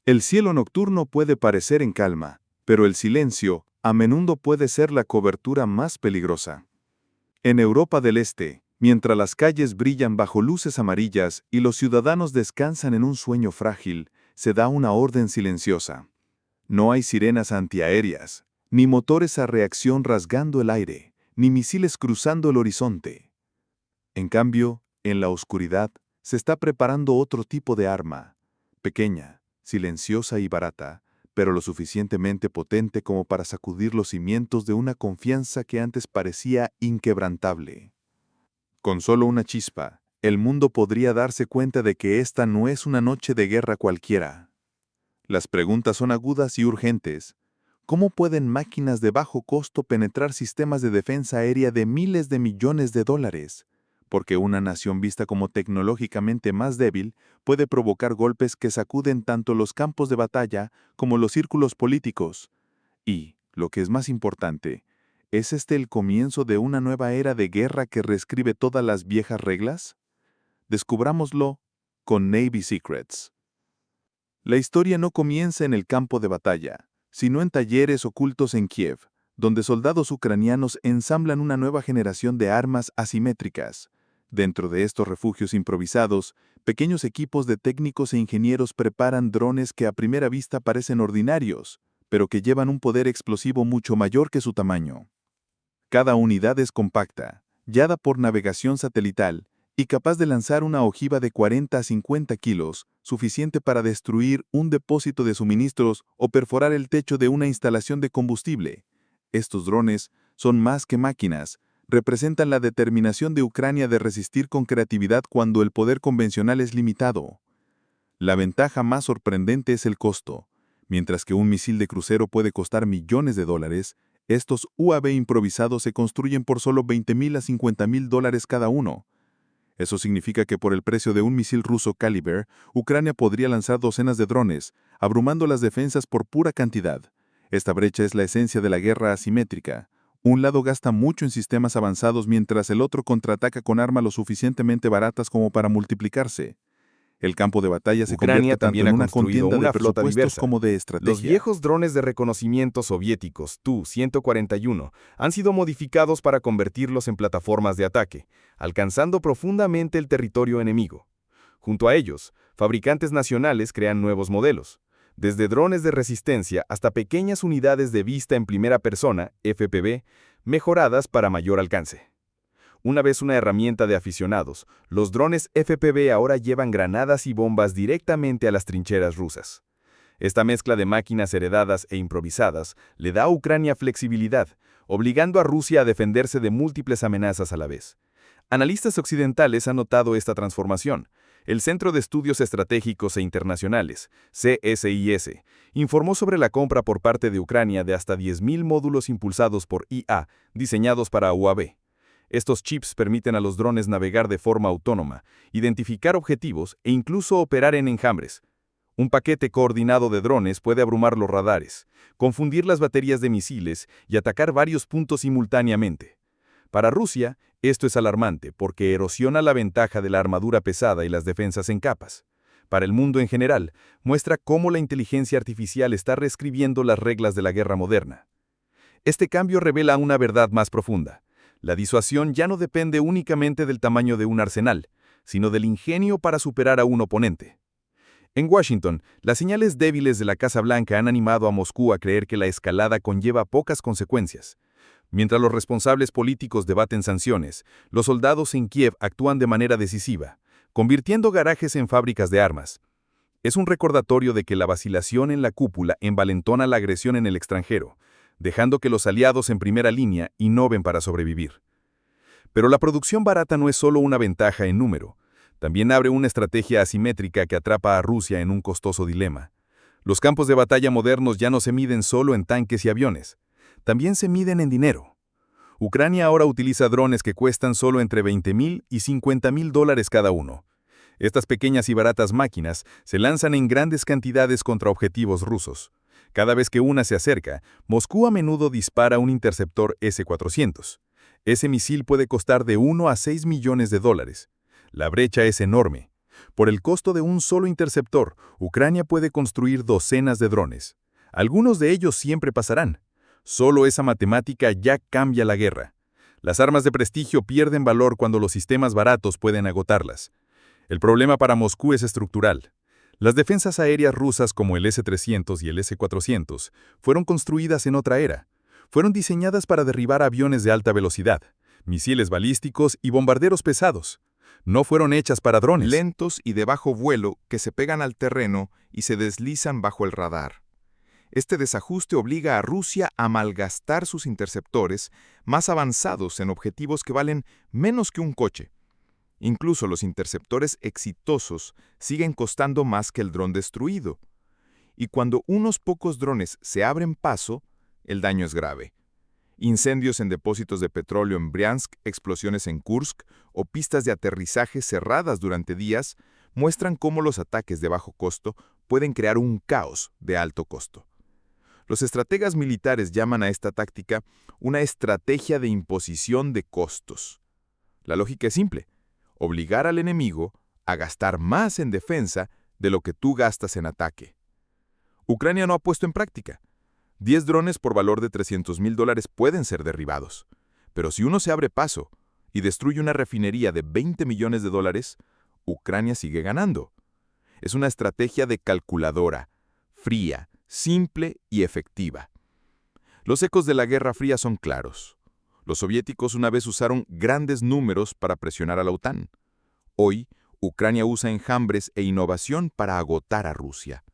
El cielo nocturno puede parecer en calma, pero el silencio a menudo puede ser la cobertura más peligrosa. En Europa del Este, mientras las calles brillan bajo luces amarillas y los ciudadanos descansan en un sueño frágil, se da una orden silenciosa. No hay sirenas antiaéreas, ni motores a reacción rasgando el aire, ni misiles cruzando el horizonte. En cambio, en la oscuridad, se está preparando otro tipo de arma, pequeña, silenciosa y barata, pero lo suficientemente potente como para sacudir los cimientos de una confianza que antes parecía inquebrantable. Con solo una chispa, el mundo podría darse cuenta de que esta no es una noche de guerra cualquiera. Las preguntas son agudas y urgentes. ¿Cómo pueden máquinas de bajo costo penetrar sistemas de defensa aérea de miles de millones de dólares? Porque una nación vista como tecnológicamente más débil puede provocar golpes que sacuden tanto los campos de batalla como los círculos políticos. Y, lo que es más importante, ¿es este el comienzo de una nueva era de guerra que reescribe todas las viejas reglas? Descubrámoslo con Navy Secrets. La historia no comienza en el campo de batalla, sino en talleres ocultos en Kiev, donde soldados ucranianos ensamblan una nueva generación de armas asimétricas. Dentro de estos refugios improvisados, pequeños equipos de técnicos e ingenieros preparan drones que a primera vista parecen ordinarios, pero que llevan un poder explosivo mucho mayor que su tamaño. Cada unidad es compacta, guiada por navegación satelital y capaz de lanzar una ojiva de 40 a 50 kilos, suficiente para destruir un depósito de suministros o perforar el techo de una instalación de combustible. Estos drones son más que máquinas, representan la determinación de Ucrania de resistir con creatividad cuando el poder convencional es limitado. La ventaja más sorprendente es el costo. Mientras que un misil de crucero puede costar millones de dólares, estos UAV improvisados se construyen por solo $20,000 a $50,000 cada uno. Eso significa que por el precio de un misil ruso Caliber, Ucrania podría lanzar docenas de drones, abrumando las defensas por pura cantidad. Esta brecha es la esencia de la guerra asimétrica. Un lado gasta mucho en sistemas avanzados mientras el otro contraataca con armas lo suficientemente baratas como para multiplicarse. El campo de batalla se Ucrania convierte tanto también en ha una construido contienda de una flota presupuestos diversa. como de Los estrategia. viejos drones de reconocimiento soviéticos Tu-141 han sido modificados para convertirlos en plataformas de ataque, alcanzando profundamente el territorio enemigo. Junto a ellos, fabricantes nacionales crean nuevos modelos, desde drones de resistencia hasta pequeñas unidades de vista en primera persona, FPV, mejoradas para mayor alcance. Una vez una herramienta de aficionados, los drones FPV ahora llevan granadas y bombas directamente a las trincheras rusas. Esta mezcla de máquinas heredadas e improvisadas le da a Ucrania flexibilidad, obligando a Rusia a defenderse de múltiples amenazas a la vez. Analistas occidentales han notado esta transformación. El Centro de Estudios Estratégicos e Internacionales, CSIS, informó sobre la compra por parte de Ucrania de hasta 10,000 módulos impulsados por IA, diseñados para UAV. Estos chips permiten a los drones navegar de forma autónoma, identificar objetivos e incluso operar en enjambres. Un paquete coordinado de drones puede abrumar los radares, confundir las baterías de misiles y atacar varios puntos simultáneamente. Para Rusia, esto es alarmante porque erosiona la ventaja de la armadura pesada y las defensas en capas. Para el mundo en general, muestra cómo la inteligencia artificial está reescribiendo las reglas de la guerra moderna. Este cambio revela una verdad más profunda. La disuasión ya no depende únicamente del tamaño de un arsenal, sino del ingenio para superar a un oponente. En Washington, las señales débiles de la Casa Blanca han animado a Moscú a creer que la escalada conlleva pocas consecuencias. Mientras los responsables políticos debaten sanciones, los soldados en Kiev actúan de manera decisiva, convirtiendo garajes en fábricas de armas. Es un recordatorio de que la vacilación en la cúpula envalentona la agresión en el extranjero, dejando que los aliados en primera línea innoven para sobrevivir. Pero la producción barata no es solo una ventaja en número, también abre una estrategia asimétrica que atrapa a Rusia en un costoso dilema. Los campos de batalla modernos ya no se miden solo en tanques y aviones, también se miden en dinero. Ucrania ahora utiliza drones que cuestan solo entre $20,000 y $50,000 cada uno. Estas pequeñas y baratas máquinas se lanzan en grandes cantidades contra objetivos rusos. Cada vez que una se acerca, Moscú a menudo dispara un interceptor S-400. Ese misil puede costar de $1 a $6 millones. La brecha es enorme. Por el costo de un solo interceptor, Ucrania puede construir docenas de drones. Algunos de ellos siempre pasarán. Solo esa matemática ya cambia la guerra. Las armas de prestigio pierden valor cuando los sistemas baratos pueden agotarlas. El problema para Moscú es estructural. Las defensas aéreas rusas como el S-300 y el S-400 fueron construidas en otra era. Fueron diseñadas para derribar aviones de alta velocidad, misiles balísticos y bombarderos pesados. No fueron hechas para drones. Lentos y de bajo vuelo que se pegan al terreno y se deslizan bajo el radar. Este desajuste obliga a Rusia a malgastar sus interceptores más avanzados en objetivos que valen menos que un coche. Incluso los interceptores exitosos siguen costando más que el dron destruido. Y cuando unos pocos drones se abren paso, el daño es grave. Incendios en depósitos de petróleo en Briansk, explosiones en Kursk o pistas de aterrizaje cerradas durante días muestran cómo los ataques de bajo costo pueden crear un caos de alto costo. Los estrategas militares llaman a esta táctica una estrategia de imposición de costos. La lógica es simple: obligar al enemigo a gastar más en defensa de lo que tú gastas en ataque. Ucrania no ha puesto en práctica. 10 drones por valor de $300,000 pueden ser derribados. Pero si uno se abre paso y destruye una refinería de $20 millones, Ucrania sigue ganando. Es una estrategia de calculadora, fría, simple y efectiva. Los ecos de la Guerra Fría son claros. Los soviéticos una vez usaron grandes números para presionar a la OTAN. Hoy, Ucrania usa enjambres e innovación para agotar a Rusia.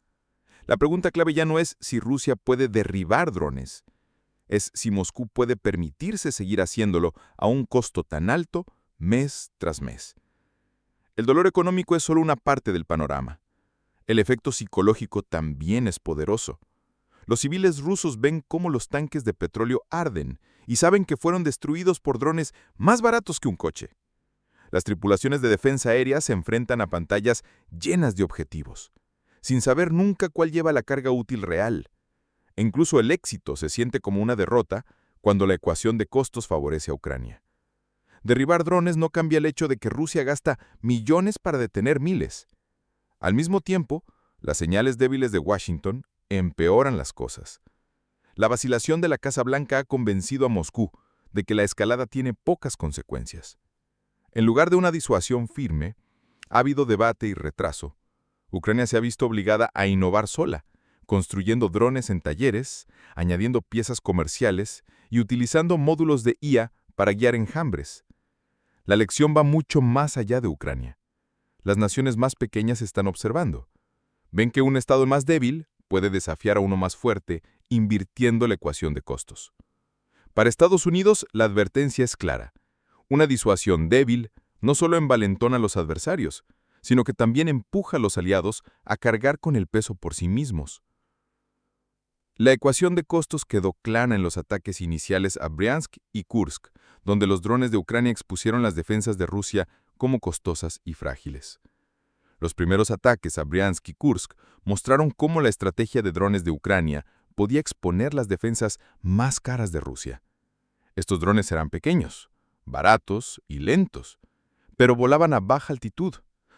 La pregunta clave ya no es si Rusia puede derribar drones, es si Moscú puede permitirse seguir haciéndolo a un costo tan alto mes tras mes. El dolor económico es solo una parte del panorama. El efecto psicológico también es poderoso. Los civiles rusos ven cómo los tanques de petróleo arden y saben que fueron destruidos por drones más baratos que un coche. Las tripulaciones de defensa aérea se enfrentan a pantallas llenas de objetivos, sin saber nunca cuál lleva la carga útil real. E incluso el éxito se siente como una derrota cuando la ecuación de costos favorece a Ucrania. Derribar drones no cambia el hecho de que Rusia gasta millones para detener miles. Al mismo tiempo, las señales débiles de Washington empeoran las cosas. La vacilación de la Casa Blanca ha convencido a Moscú de que la escalada tiene pocas consecuencias. En lugar de una disuasión firme, ha habido debate y retraso. Ucrania se ha visto obligada a innovar sola, construyendo drones en talleres, añadiendo piezas comerciales y utilizando módulos de IA para guiar enjambres. La lección va mucho más allá de Ucrania. Las naciones más pequeñas están observando. Ven que un estado más débil puede desafiar a uno más fuerte, invirtiendo la ecuación de costos. Para Estados Unidos, la advertencia es clara. Una disuasión débil no solo envalentona a los adversarios, sino que también empuja a los aliados a cargar con el peso por sí mismos. La ecuación de costos quedó clara en los ataques iniciales a Briansk y Kursk, donde los drones de Ucrania expusieron las defensas de Rusia como costosas y frágiles. Los primeros ataques a Briansk y Kursk mostraron cómo la estrategia de drones de Ucrania podía exponer las defensas más caras de Rusia. Estos drones eran pequeños, baratos y lentos, pero volaban a baja altitud,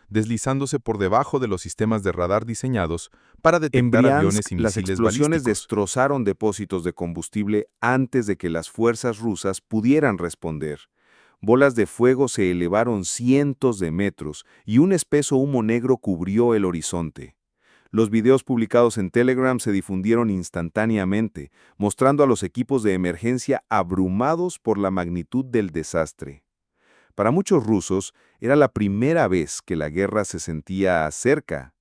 deslizándose por debajo de los sistemas de radar diseñados para En detectar aviones Briansk, y las misiles explosiones balísticos. destrozaron depósitos de combustible antes de que las fuerzas rusas pudieran responder. Bolas de fuego se elevaron cientos de metros y un espeso humo negro cubrió el horizonte. Los videos publicados en Telegram se difundieron instantáneamente, mostrando a los equipos de emergencia abrumados por la magnitud del desastre. Para muchos rusos, era la primera vez que la guerra se sentía cerca.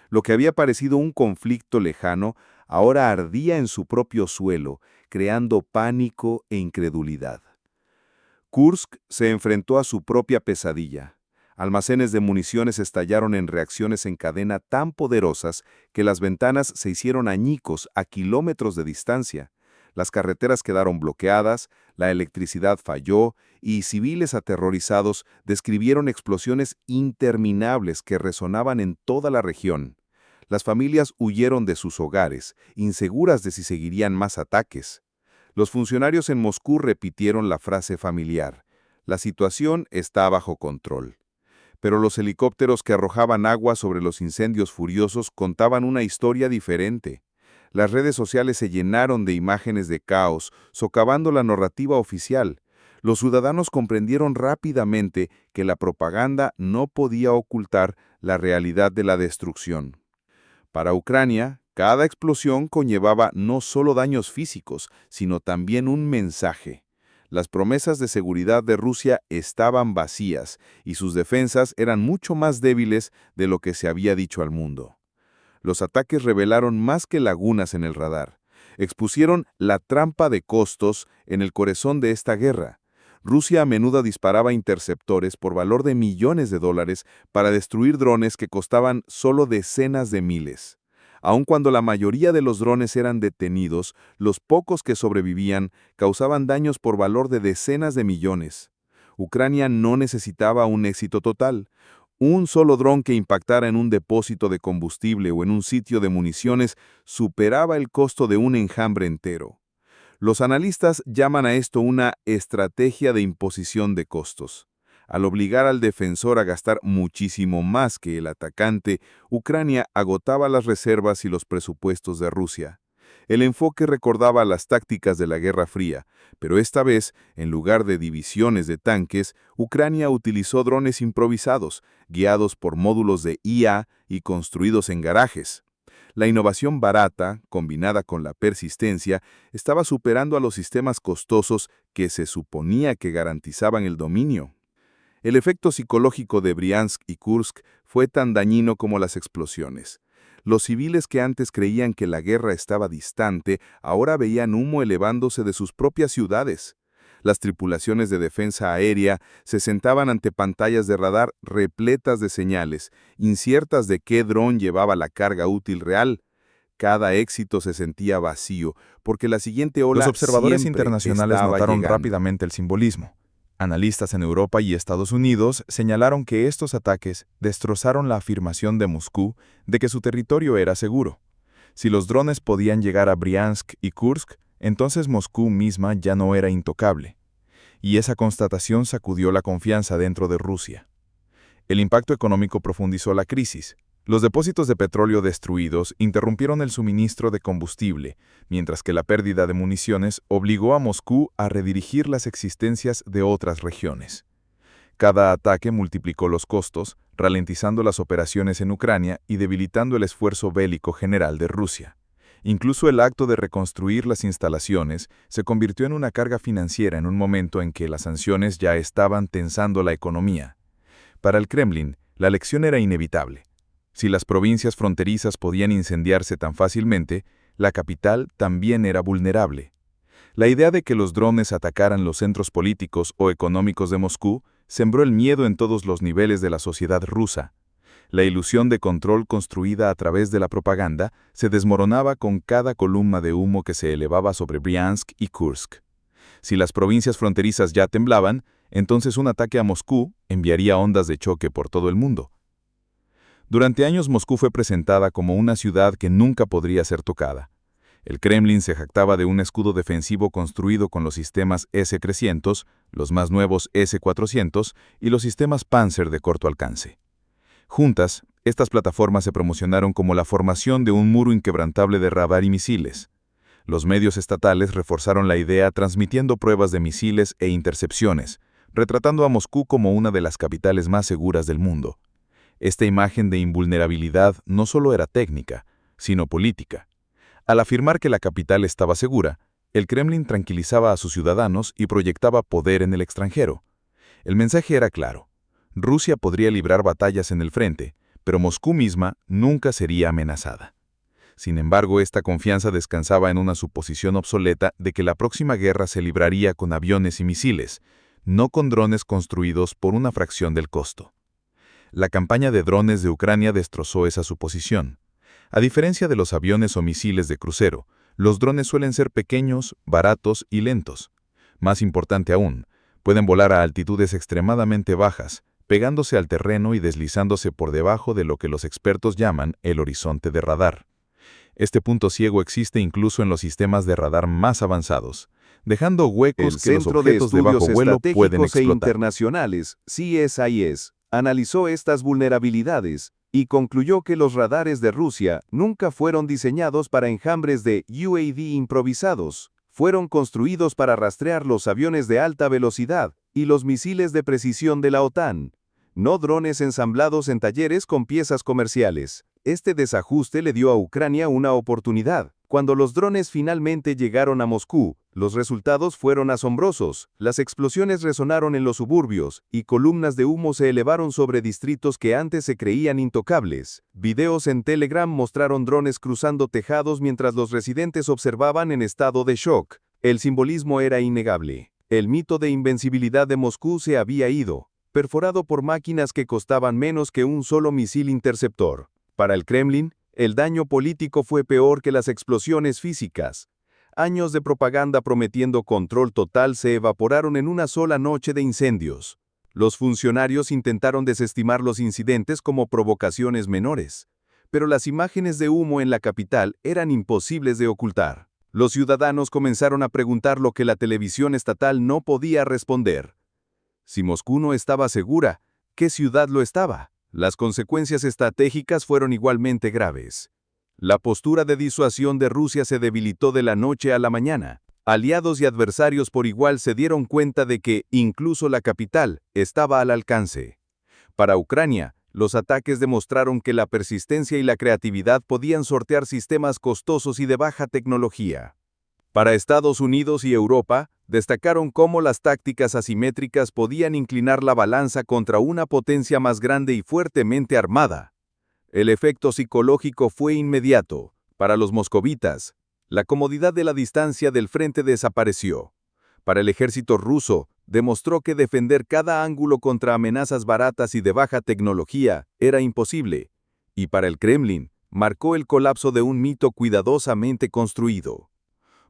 Lo que había parecido un conflicto lejano, ahora ardía en su propio suelo, creando pánico e incredulidad. Kursk se enfrentó a su propia pesadilla. Almacenes de municiones estallaron en reacciones en cadena tan poderosas que las ventanas se hicieron añicos a kilómetros de distancia. Las carreteras quedaron bloqueadas, la electricidad falló y civiles aterrorizados describieron explosiones interminables que resonaban en toda la región. Las familias huyeron de sus hogares, inseguras de si seguirían más ataques. Los funcionarios en Moscú repitieron la frase familiar: la situación está bajo control. Pero los helicópteros que arrojaban agua sobre los incendios furiosos contaban una historia diferente. Las redes sociales se llenaron de imágenes de caos, socavando la narrativa oficial. Los ciudadanos comprendieron rápidamente que la propaganda no podía ocultar la realidad de la destrucción. Para Ucrania, cada explosión conllevaba no solo daños físicos, sino también un mensaje. Las promesas de seguridad de Rusia estaban vacías y sus defensas eran mucho más débiles de lo que se había dicho al mundo. Los ataques revelaron más que lagunas en el radar. Expusieron la trampa de costos en el corazón de esta guerra. Rusia a menudo disparaba interceptores por valor de millones de dólares para destruir drones que costaban solo decenas de miles. Aun cuando la mayoría de los drones eran detenidos, los pocos que sobrevivían causaban daños por valor de decenas de millones. Ucrania no necesitaba un éxito total. Un solo dron que impactara en un depósito de combustible o en un sitio de municiones superaba el costo de un enjambre entero. Los analistas llaman a esto una estrategia de imposición de costos. Al obligar al defensor a gastar muchísimo más que el atacante, Ucrania agotaba las reservas y los presupuestos de Rusia. El enfoque recordaba las tácticas de la Guerra Fría, pero esta vez, en lugar de divisiones de tanques, Ucrania utilizó drones improvisados, guiados por módulos de IA y construidos en garajes. La innovación barata, combinada con la persistencia, estaba superando a los sistemas costosos que se suponía que garantizaban el dominio. El efecto psicológico de Briansk y Kursk fue tan dañino como las explosiones. Los civiles que antes creían que la guerra estaba distante, ahora veían humo elevándose de sus propias ciudades. Las tripulaciones de defensa aérea se sentaban ante pantallas de radar repletas de señales, inciertas de qué dron llevaba la carga útil real. Cada éxito se sentía vacío, porque la siguiente ola Los observadores siempre internacionales estaba notaron llegando. rápidamente el simbolismo. Analistas en Europa y Estados Unidos señalaron que estos ataques destrozaron la afirmación de Moscú de que su territorio era seguro. Si los drones podían llegar a Briansk y Kursk, entonces Moscú misma ya no era intocable. Y esa constatación sacudió la confianza dentro de Rusia. El impacto económico profundizó la crisis. Los depósitos de petróleo destruidos interrumpieron el suministro de combustible, mientras que la pérdida de municiones obligó a Moscú a redirigir las existencias de otras regiones. Cada ataque multiplicó los costos, ralentizando las operaciones en Ucrania y debilitando el esfuerzo bélico general de Rusia. Incluso el acto de reconstruir las instalaciones se convirtió en una carga financiera en un momento en que las sanciones ya estaban tensando la economía. Para el Kremlin, la lección era inevitable. Si las provincias fronterizas podían incendiarse tan fácilmente, la capital también era vulnerable. La idea de que los drones atacaran los centros políticos o económicos de Moscú sembró el miedo en todos los niveles de la sociedad rusa. La ilusión de control construida a través de la propaganda se desmoronaba con cada columna de humo que se elevaba sobre Briansk y Kursk. Si las provincias fronterizas ya temblaban, entonces un ataque a Moscú enviaría ondas de choque por todo el mundo. Durante años Moscú fue presentada como una ciudad que nunca podría ser tocada. El Kremlin se jactaba de un escudo defensivo construido con los sistemas S-300, los más nuevos S-400 y los sistemas Panzer de corto alcance. Juntas, estas plataformas se promocionaron como la formación de un muro inquebrantable de radar y misiles. Los medios estatales reforzaron la idea transmitiendo pruebas de misiles e intercepciones, retratando a Moscú como una de las capitales más seguras del mundo. Esta imagen de invulnerabilidad no solo era técnica, sino política. Al afirmar que la capital estaba segura, el Kremlin tranquilizaba a sus ciudadanos y proyectaba poder en el extranjero. El mensaje era claro. Rusia podría librar batallas en el frente, pero Moscú misma nunca sería amenazada. Sin embargo, esta confianza descansaba en una suposición obsoleta de que la próxima guerra se libraría con aviones y misiles, no con drones construidos por una fracción del costo. La campaña de drones de Ucrania destrozó esa suposición. A diferencia de los aviones o misiles de crucero, los drones suelen ser pequeños, baratos y lentos. Más importante aún, pueden volar a altitudes extremadamente bajas, pegándose al terreno y deslizándose por debajo de lo que los expertos llaman el horizonte de radar. Este punto ciego existe incluso en los sistemas de radar más avanzados, dejando huecos que los objetos de bajo vuelo pueden explotar. Internacionales, CSIS, Analizó estas vulnerabilidades y concluyó que los radares de Rusia nunca fueron diseñados para enjambres de UAV improvisados. Fueron construidos para rastrear los aviones de alta velocidad y los misiles de precisión de la OTAN, no drones ensamblados en talleres con piezas comerciales. Este desajuste le dio a Ucrania una oportunidad. Cuando los drones finalmente llegaron a Moscú, los resultados fueron asombrosos. Las explosiones resonaron en los suburbios y columnas de humo se elevaron sobre distritos que antes se creían intocables. Videos en Telegram mostraron drones cruzando tejados mientras los residentes observaban en estado de shock. El simbolismo era innegable. El mito de invencibilidad de Moscú se había ido, perforado por máquinas que costaban menos que un solo misil interceptor. Para el Kremlin, el daño político fue peor que las explosiones físicas. Años de propaganda prometiendo control total se evaporaron en una sola noche de incendios. Los funcionarios intentaron desestimar los incidentes como provocaciones menores, pero las imágenes de humo en la capital eran imposibles de ocultar. Los ciudadanos comenzaron a preguntar lo que la televisión estatal no podía responder. Si Moscú no estaba segura, ¿qué ciudad lo estaba? Las consecuencias estratégicas fueron igualmente graves. La postura de disuasión de Rusia se debilitó de la noche a la mañana. Aliados y adversarios por igual se dieron cuenta de que, incluso la capital, estaba al alcance. Para Ucrania, los ataques demostraron que la persistencia y la creatividad podían sortear sistemas costosos y de baja tecnología. Para Estados Unidos y Europa, destacaron cómo las tácticas asimétricas podían inclinar la balanza contra una potencia más grande y fuertemente armada. El efecto psicológico fue inmediato. Para los moscovitas, la comodidad de la distancia del frente desapareció. Para el ejército ruso, demostró que defender cada ángulo contra amenazas baratas y de baja tecnología era imposible. Y para el Kremlin, marcó el colapso de un mito cuidadosamente construido.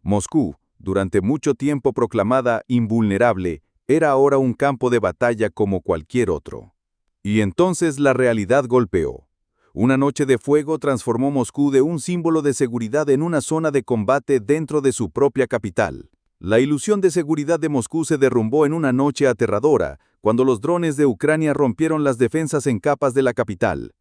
Moscú, durante mucho tiempo proclamada invulnerable, era ahora un campo de batalla como cualquier otro. Y entonces la realidad golpeó. Una noche de fuego transformó Moscú de un símbolo de seguridad en una zona de combate dentro de su propia capital. La ilusión de seguridad de Moscú se derrumbó en una noche aterradora, cuando los drones de Ucrania rompieron las defensas en capas de la capital.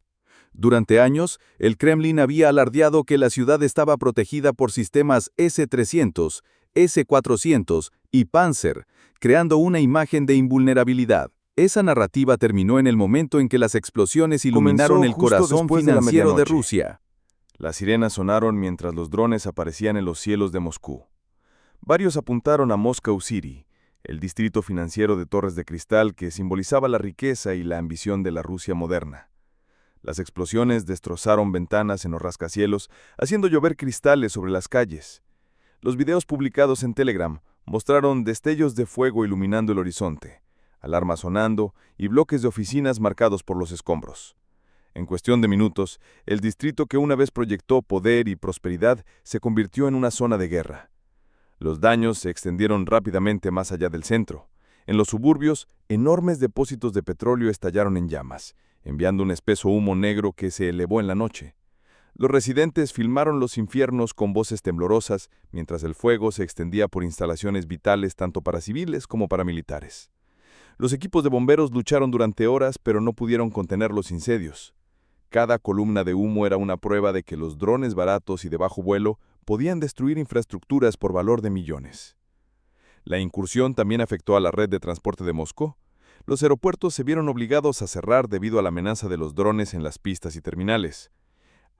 Durante años, el Kremlin había alardeado que la ciudad estaba protegida por sistemas S-300, S-400 y Panzer, creando una imagen de invulnerabilidad. Esa narrativa terminó en el momento en que las explosiones iluminaron el corazón financiero de Rusia. Las sirenas sonaron mientras los drones aparecían en los cielos de Moscú. Varios apuntaron a Moscow City, el distrito financiero de torres de cristal que simbolizaba la riqueza y la ambición de la Rusia moderna. Las explosiones destrozaron ventanas en los rascacielos, haciendo llover cristales sobre las calles. Los videos publicados en Telegram mostraron destellos de fuego iluminando el horizonte, alarmas sonando y bloques de oficinas marcados por los escombros. En cuestión de minutos, el distrito que una vez proyectó poder y prosperidad se convirtió en una zona de guerra. Los daños se extendieron rápidamente más allá del centro. En los suburbios, enormes depósitos de petróleo estallaron en llamas, enviando un espeso humo negro que se elevó en la noche. Los residentes filmaron los infiernos con voces temblorosas, mientras el fuego se extendía por instalaciones vitales tanto para civiles como para militares. Los equipos de bomberos lucharon durante horas, pero no pudieron contener los incendios. Cada columna de humo era una prueba de que los drones baratos y de bajo vuelo podían destruir infraestructuras por valor de millones. La incursión también afectó a la red de transporte de Moscú. Los aeropuertos se vieron obligados a cerrar debido a la amenaza de los drones en las pistas y terminales.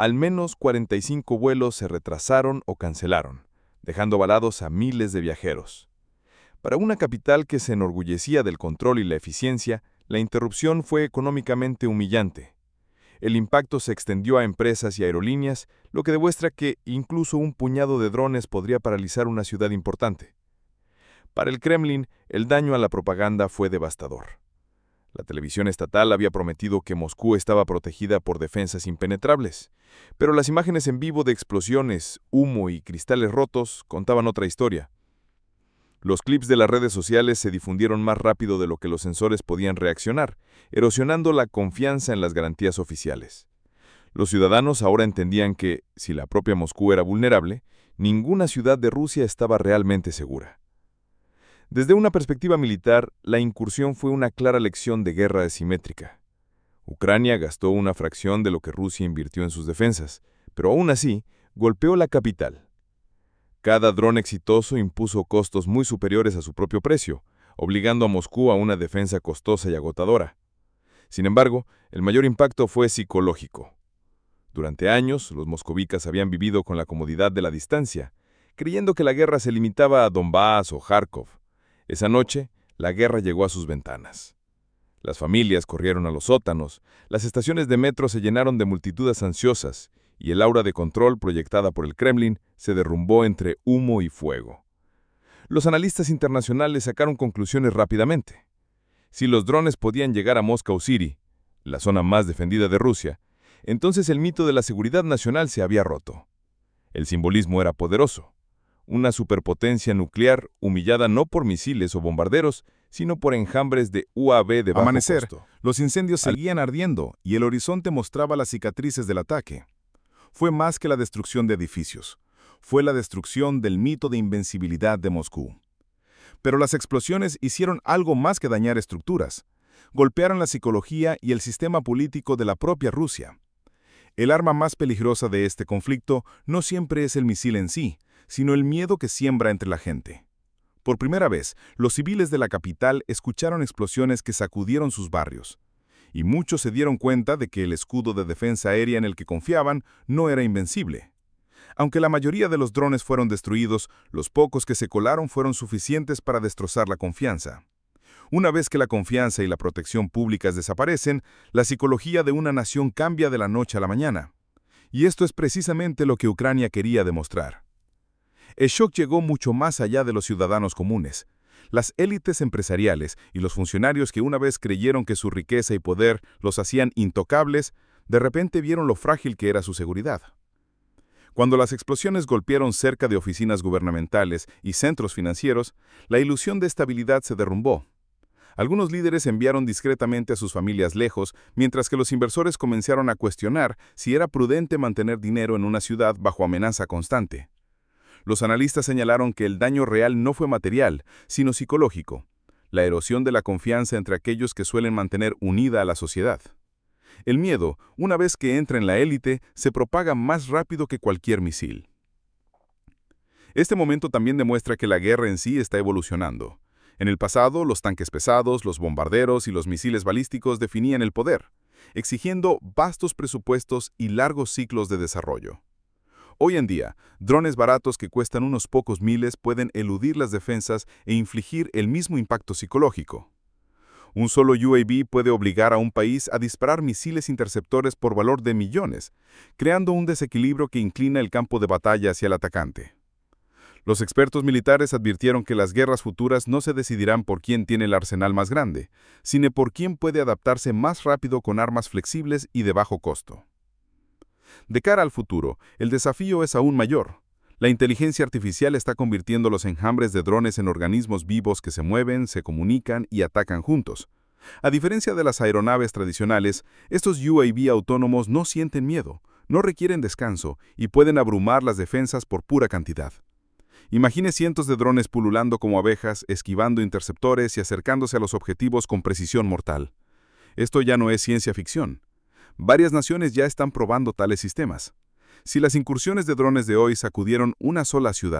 Al menos 45 vuelos se retrasaron o cancelaron, dejando varados a miles de viajeros. Para una capital que se enorgullecía del control y la eficiencia, la interrupción fue económicamente humillante. El impacto se extendió a empresas y aerolíneas, lo que demuestra que incluso un puñado de drones podría paralizar una ciudad importante. Para el Kremlin, el daño a la propaganda fue devastador. La televisión estatal había prometido que Moscú estaba protegida por defensas impenetrables, pero las imágenes en vivo de explosiones, humo y cristales rotos contaban otra historia. Los clips de las redes sociales se difundieron más rápido de lo que los sensores podían reaccionar, erosionando la confianza en las garantías oficiales. Los ciudadanos ahora entendían que, si la propia Moscú era vulnerable, ninguna ciudad de Rusia estaba realmente segura. Desde una perspectiva militar, la incursión fue una clara lección de guerra asimétrica. Ucrania gastó una fracción de lo que Rusia invirtió en sus defensas, pero aún así, golpeó la capital. Cada dron exitoso impuso costos muy superiores a su propio precio, obligando a Moscú a una defensa costosa y agotadora. Sin embargo, el mayor impacto fue psicológico. Durante años, los moscovicas habían vivido con la comodidad de la distancia, creyendo que la guerra se limitaba a Donbass o Kharkov. Esa noche, la guerra llegó a sus ventanas. Las familias corrieron a los sótanos, las estaciones de metro se llenaron de multitudes ansiosas, y el aura de control proyectada por el Kremlin se derrumbó entre humo y fuego. Los analistas internacionales sacaron conclusiones rápidamente. Si los drones podían llegar a Moscow City, la zona más defendida de Rusia, entonces el mito de la seguridad nacional se había roto. El simbolismo era poderoso. Una superpotencia nuclear humillada no por misiles o bombarderos, sino por enjambres de UAV de bajo Amanecer, costo. los incendios seguían ardiendo y el horizonte mostraba las cicatrices del ataque. Fue más que la destrucción de edificios. Fue la destrucción del mito de invencibilidad de Moscú. Pero las explosiones hicieron algo más que dañar estructuras. Golpearon la psicología y el sistema político de la propia Rusia. El arma más peligrosa de este conflicto no siempre es el misil en sí, sino el miedo que siembra entre la gente. Por primera vez, los civiles de la capital escucharon explosiones que sacudieron sus barrios. Y muchos se dieron cuenta de que el escudo de defensa aérea en el que confiaban no era invencible. Aunque la mayoría de los drones fueron destruidos, los pocos que se colaron fueron suficientes para destrozar la confianza. Una vez que la confianza y la protección públicas desaparecen, la psicología de una nación cambia de la noche a la mañana. Y esto es precisamente lo que Ucrania quería demostrar. El shock llegó mucho más allá de los ciudadanos comunes. Las élites empresariales y los funcionarios que una vez creyeron que su riqueza y poder los hacían intocables, de repente vieron lo frágil que era su seguridad. Cuando las explosiones golpearon cerca de oficinas gubernamentales y centros financieros, la ilusión de estabilidad se derrumbó. Algunos líderes enviaron discretamente a sus familias lejos, mientras que los inversores comenzaron a cuestionar si era prudente mantener dinero en una ciudad bajo amenaza constante. Los analistas señalaron que el daño real no fue material, sino psicológico, la erosión de la confianza entre aquellos que suelen mantener unida a la sociedad. El miedo, una vez que entra en la élite, se propaga más rápido que cualquier misil. Este momento también demuestra que la guerra en sí está evolucionando. En el pasado, los tanques pesados, los bombarderos y los misiles balísticos definían el poder, exigiendo vastos presupuestos y largos ciclos de desarrollo. Hoy en día, drones baratos que cuestan unos pocos miles pueden eludir las defensas e infligir el mismo impacto psicológico. Un solo UAV puede obligar a un país a disparar misiles interceptores por valor de millones, creando un desequilibrio que inclina el campo de batalla hacia el atacante. Los expertos militares advirtieron que las guerras futuras no se decidirán por quién tiene el arsenal más grande, sino por quién puede adaptarse más rápido con armas flexibles y de bajo costo. De cara al futuro, el desafío es aún mayor. La inteligencia artificial está convirtiendo los enjambres de drones en organismos vivos que se mueven, se comunican y atacan juntos. A diferencia de las aeronaves tradicionales, estos UAV autónomos no sienten miedo, no requieren descanso y pueden abrumar las defensas por pura cantidad. Imagine cientos de drones pululando como abejas, esquivando interceptores y acercándose a los objetivos con precisión mortal. Esto ya no es ciencia ficción. Varias naciones ya están probando tales sistemas. Si las incursiones de drones de hoy sacudieron una sola ciudad,